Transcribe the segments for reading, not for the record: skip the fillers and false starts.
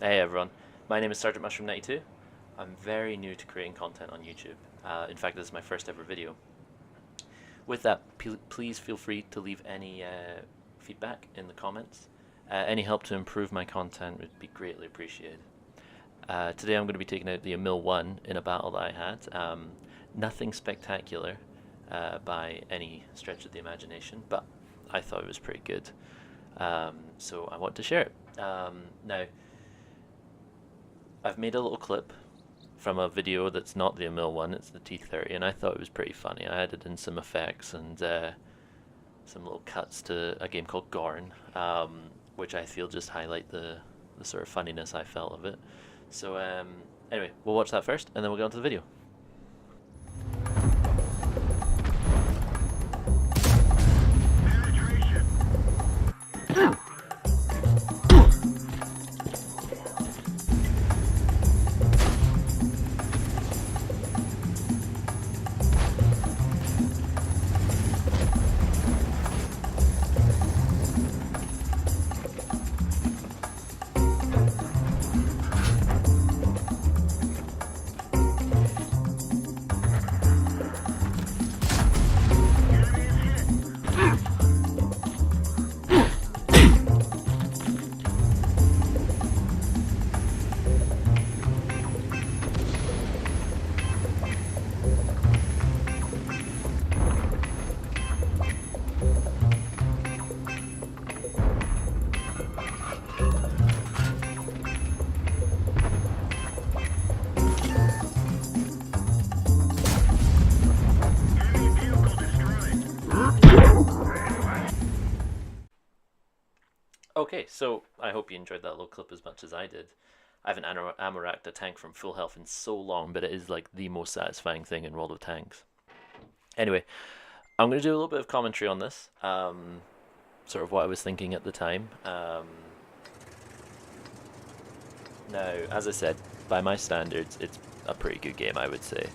Hey everyone, my name is Sergeant Mushroom 92. I'm very new to creating content on YouTube. In fact, this is my first ever video. With that, please feel free to leave any feedback in the comments. Any help to improve my content would be greatly appreciated. Today I'm going to be taking out the Emil 1 in a battle that I had. Nothing spectacular by any stretch of the imagination, but I thought it was pretty good. So I want to share it. Now, I've made a little clip from a video that's not the Emil one, it's the T30, and I thought it was pretty funny. I added in some effects and some little cuts to a game called Gorn, which I feel just highlight the sort of funniness I felt of it. So anyway, we'll watch that first, and then we'll get on to the video. Okay, so I hope you enjoyed that little clip as much as I did. I haven't ammo-racked a tank from full health in so long, but it is like the most satisfying thing in World of Tanks. Anyway, I'm going to do a little bit of commentary on this, sort of what I was thinking at the time. Now, as I said, by my standards, it's a pretty good game, I would say.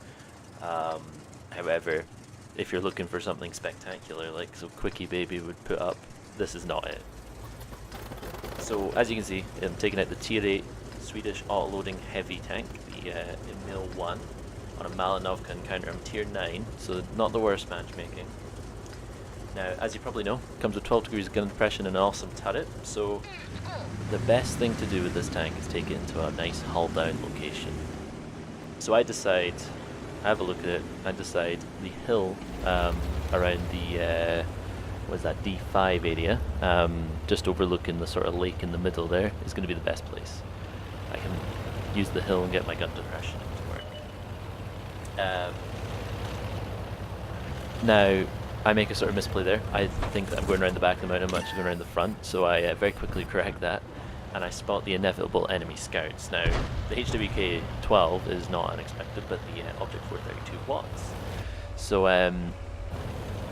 However, if you're looking for something spectacular, like so Quickie Baby would put up, this is not it. So as you can see, I'm taking out the Tier 8 Swedish auto-loading heavy tank, the Emil 1, on a Malinovka encounter. I'm Tier 9, so not the worst matchmaking. Now, as you probably know, it comes with 12 degrees of gun depression and an awesome turret, so the best thing to do with this tank is take it into a nice hull-down location. So I decide, I have a look at it, I decide the hill around the was that D5 area, just overlooking the sort of lake in the middle there, is going to be the best place. I can use the hill and get my gun depression to work. Now, I make a sort of misplay there. I think that I'm going around the back of the mountain, I'm actually going around the front, so I very quickly correct that, and I spot the inevitable enemy scouts. Now, the HWK-12 is not unexpected, but the Object 432 was. So,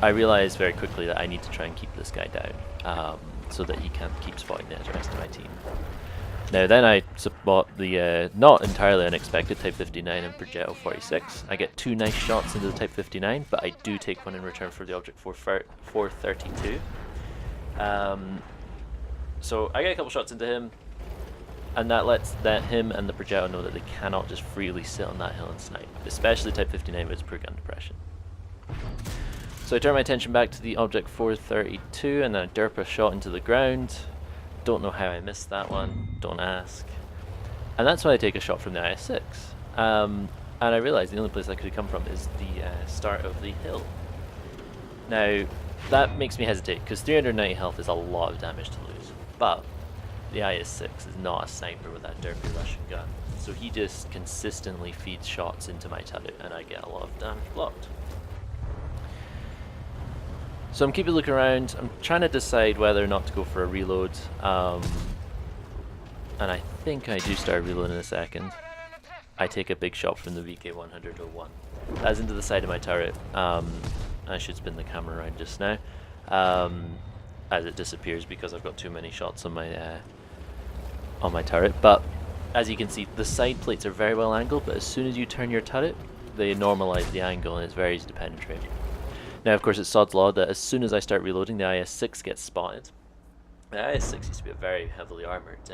I realized very quickly that I need to try and keep this guy down, so that he can't keep spotting the rest of my team. Now then I spot the not entirely unexpected Type 59 and Progetto 46. I get 2 nice shots into the Type 59, but I do take one in return for the Object 432. So I get a couple shots into him, and that lets him and the Progetto know that they cannot just freely sit on that hill and snipe, especially Type 59 with its poor gun depression. So I turn my attention back to the Object 432 and then I derp a shot into the ground. Don't know how I missed that one, don't ask. And that's when I take a shot from the IS-6. And I realize the only place that could have come from is the start of the hill. Now, that makes me hesitate, because 390 health is a lot of damage to lose. But the IS-6 is not a sniper with that derpy Russian gun. So he just consistently feeds shots into my turret and I get a lot of damage blocked. So I'm keeping looking around, I'm trying to decide whether or not to go for a reload, and I think I do start reloading in a second. I take a big shot from the VK-101. That's into the side of my turret. I should spin the camera around just now, as it disappears because I've got too many shots on my turret. But as you can see, the side plates are very well angled, but as soon as you turn your turret, they normalize the angle and it's very easy to penetrate. Now, of course, it's sod's law that as soon as I start reloading, the IS-6 gets spotted. The IS-6 used to be a very heavily armoured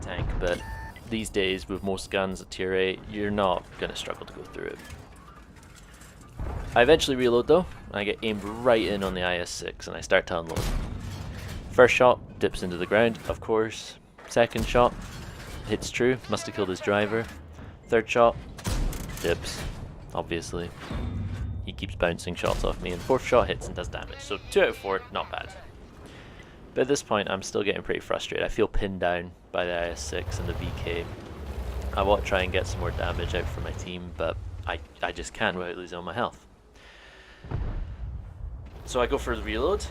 tank, but these days with most guns at tier 8, you're not going to struggle to go through it. I eventually reload though, I get aimed right in on the IS-6 and I start to unload. First shot dips into the ground, of course. Second shot hits true, must have killed his driver. Third shot dips, obviously. He keeps bouncing shots off me, and fourth shot hits and does damage. So 2 out of 4, not bad. But at this point I'm still getting pretty frustrated. I feel pinned down by the IS-6 and the VK. I want to try and get some more damage out for my team, but I just can't without losing all my health. So I go for the reload,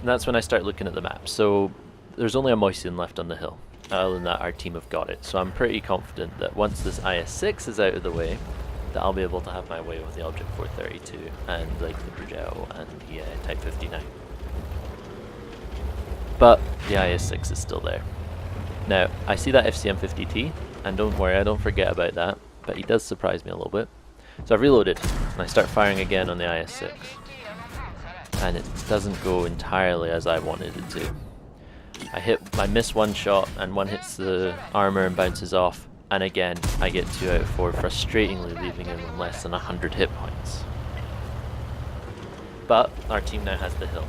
and that's when I start looking at the map. So there's only a Moisin left on the hill. Other than that, our team have got it. So I'm pretty confident that once this IS-6 is out of the way, that I'll be able to have my way with the Object 432 and like the Progetto and the Type 59. But the IS-6 is still there. Now, I see that FCM50T, and don't worry, I don't forget about that, but he does surprise me a little bit. So I've reloaded, and I start firing again on the IS-6. And it doesn't go entirely as I wanted it to. I miss one shot, and one hits the armor and bounces off, and again, I get 2 out of 4, frustratingly leaving him on less than 100 hit points. But our team now has the hill.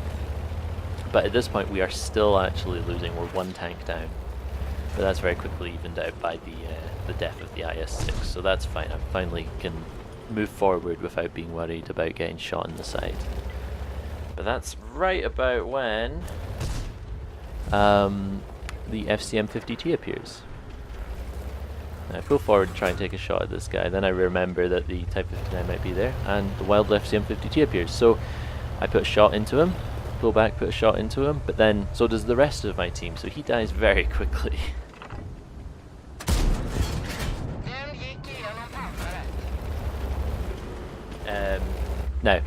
But at this point we are still actually losing, we're 1 tank down. But that's very quickly evened out by the death of the IS-6, so that's fine. I finally can move forward without being worried about getting shot in the side. But that's right about when the FCM50T appears. I pull forward and try and take a shot at this guy, then I remember that the Type 59 might be there, and the wild FCM50T appears. So I put a shot into him, pull back, put a shot into him, but then so does the rest of my team, so he dies very quickly. Now,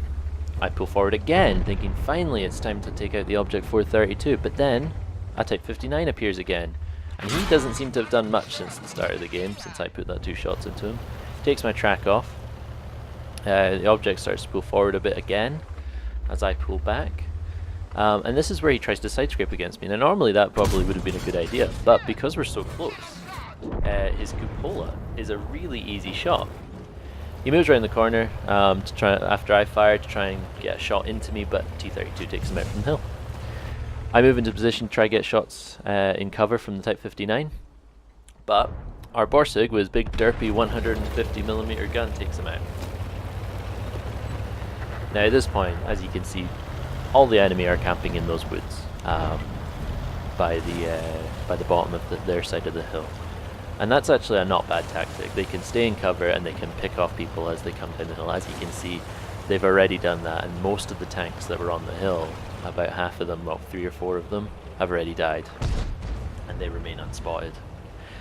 I pull forward again, thinking finally it's time to take out the Object 432, but then a Type 59 appears again, and he doesn't seem to have done much since the start of the game, since I put that 2 shots into him. Takes my track off. The Object starts to pull forward a bit again, as I pull back. And this is where he tries to sidescrape against me. Now normally that probably would have been a good idea, but because we're so close, his cupola is a really easy shot. He moves around the corner to try, after I fire, to try and get a shot into me, but T-32 takes him out from the hill. I move into position to try to get shots in cover from the Type 59, but our Borsig with his big derpy 150mm gun takes him out. Now at this point, as you can see, all the enemy are camping in those woods by the bottom of their side of the hill. And that's actually a not bad tactic. They can stay in cover and they can pick off people as they come down the hill. As you can see, they've already done that, and most of the tanks that were on the hill, about half of them, well 3 or 4 of them, have already died. And they remain unspotted.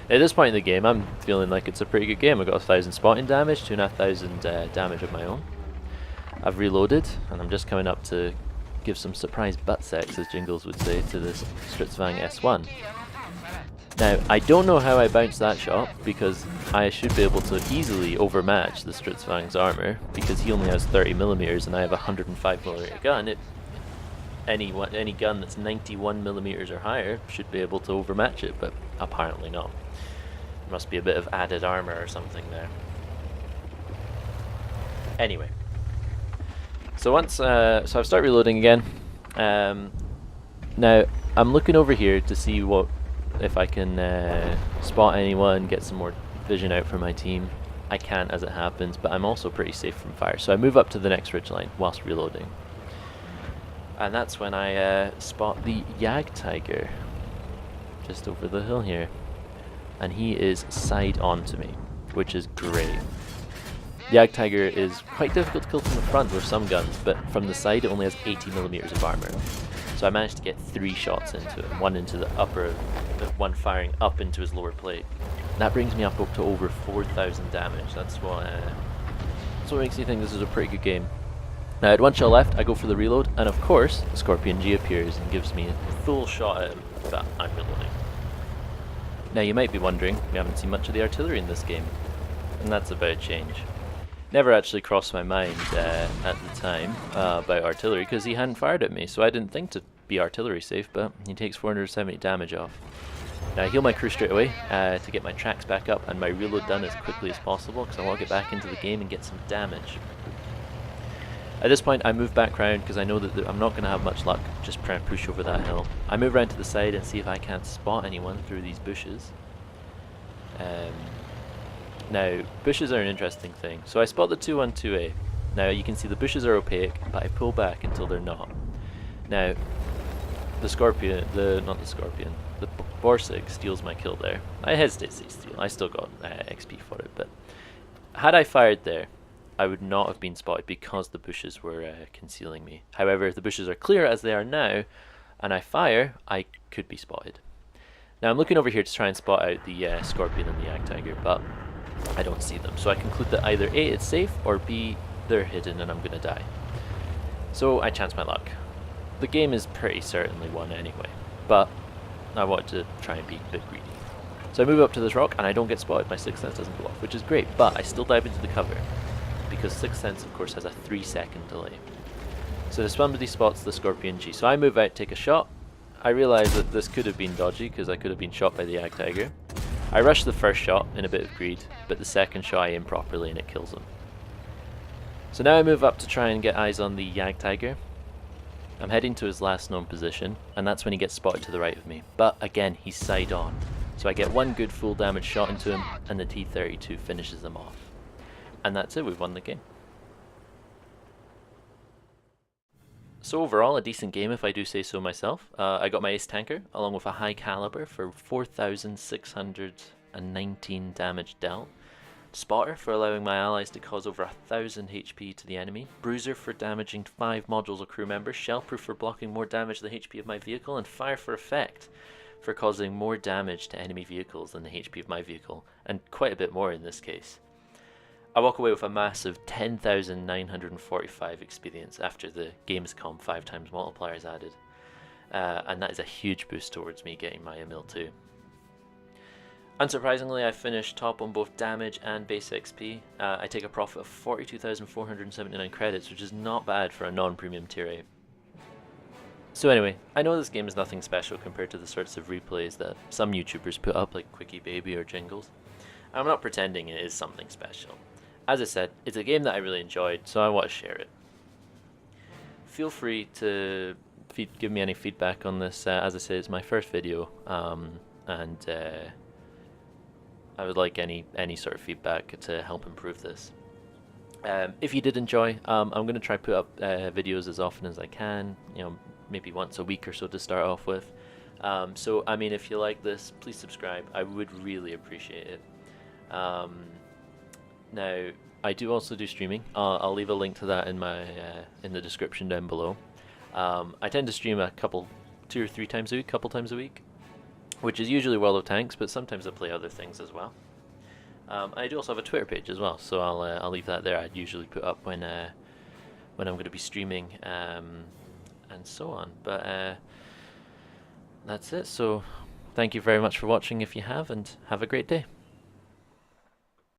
At this point in the game, I'm feeling like it's a pretty good game. I've got 1,000 spotting damage, 2,500 damage of my own. I've reloaded, and I'm just coming up to give some surprise butt sex, as Jingles would say, to this Stritzvang S1. Now, I don't know how I bounced that shot, because I should be able to easily overmatch the Stritzvang's armor, because he only has 30mm and I have a 105mm gun. Any gun that's 91mm or higher should be able to overmatch it, but apparently not. There must be a bit of added armor or something there. Anyway. So so I've started reloading again. Now, I'm looking over here to see if I can spot anyone, get some more vision out for my team. I can't as it happens, but I'm also pretty safe from fire. So I move up to the next ridgeline whilst reloading. And that's when I spot the Jagdtiger just over the hill here. And he is side on to me, which is great. The Jagdtiger is quite difficult to kill from the front with some guns, but from the side it only has 80mm of armor. So I managed to get 3 shots into him, one into the upper, one firing up into his lower plate. That brings me up to over 4,000 damage. That's what makes me think this is a pretty good game. Now at 1 shot left, I go for the reload, and of course, the Scorpion G appears and gives me a full shot at him, but I'm reloading. Now you might be wondering, we haven't seen much of the artillery in this game, and that's about a change. Never actually crossed my mind at the time about artillery, because he hadn't fired at me, so I didn't think to be artillery safe, but he takes 470 damage off. Now I heal my crew straight away to get my tracks back up and my reload done as quickly as possible because I want to get back into the game and get some damage. At this point I move back round because I know that I'm not going to have much luck just trying to push over that hill. I move around to the side and see if I can't spot anyone through these bushes. Now bushes are an interesting thing. So I spot the 212A. Now you can see the bushes are opaque, but I pull back until they're not. Now the Borsig steals my kill there. I hesitate to say steal, I still got XP for it, but had I fired there, I would not have been spotted because the bushes were concealing me. However, if the bushes are clear as they are now, and I fire, I could be spotted. Now I'm looking over here to try and spot out the Scorpion and the Jagdtiger, but I don't see them. So I conclude that either A, it's safe, or B, they're hidden and I'm going to die. So I chance my luck. The game is pretty certainly won anyway, but I wanted to try and be a bit greedy. So I move up to this rock and I don't get spotted, my Sixth Sense doesn't go off, which is great, but I still dive into the cover, because Sixth Sense of course has a 3-second delay. So if somebody spots the Scorpion G, so I move out, take a shot. I realise that this could have been dodgy because I could have been shot by the Jagdtiger. I rush the first shot in a bit of greed, but the second shot I aim properly and it kills him. So now I move up to try and get eyes on the Jagdtiger. I'm heading to his last known position, and that's when he gets spotted to the right of me. But again, he's side on. So I get one good full damage shot into him, and the T-32 finishes him off. And that's it, we've won the game. So overall, a decent game if I do say so myself. I got my ace tanker, along with a high caliber for 4,619 damage dealt. Spotter for allowing my allies to cause over 1,000 HP to the enemy, Bruiser for damaging 5 modules of crew members, Shellproof for blocking more damage than the HP of my vehicle, and Fire for Effect for causing more damage to enemy vehicles than the HP of my vehicle, and quite a bit more in this case. I walk away with a massive 10,945 experience after the Gamescom 5x multiplier is added, and that is a huge boost towards me getting my Emil too. Unsurprisingly, I finished top on both damage and base XP. I take a profit of 42,479 credits, which is not bad for a non-premium tier 8. So anyway, I know this game is nothing special compared to the sorts of replays that some YouTubers put up, like Quickie Baby or Jingles. I'm not pretending it is something special. As I said, it's a game that I really enjoyed, so I want to share it. Feel free to give me any feedback on this. As I said, it's my first video, and I would like any sort of feedback to help improve this. If you did enjoy, I'm going to try put up videos as often as I can, you know, maybe once a week or so to start off with. So I mean, if you like this, please subscribe. I would really appreciate it. Now I do also do streaming. I'll leave a link to that in my in the description down below. I tend to stream 2 or 3 times a week, couple times a week, which is usually World of Tanks, but sometimes I play other things as well. I do also have a Twitter page as well, so I'll leave that there. I'd usually put up when I'm going to be streaming, and so on. But that's it. So thank you very much for watching if you have, and have a great day.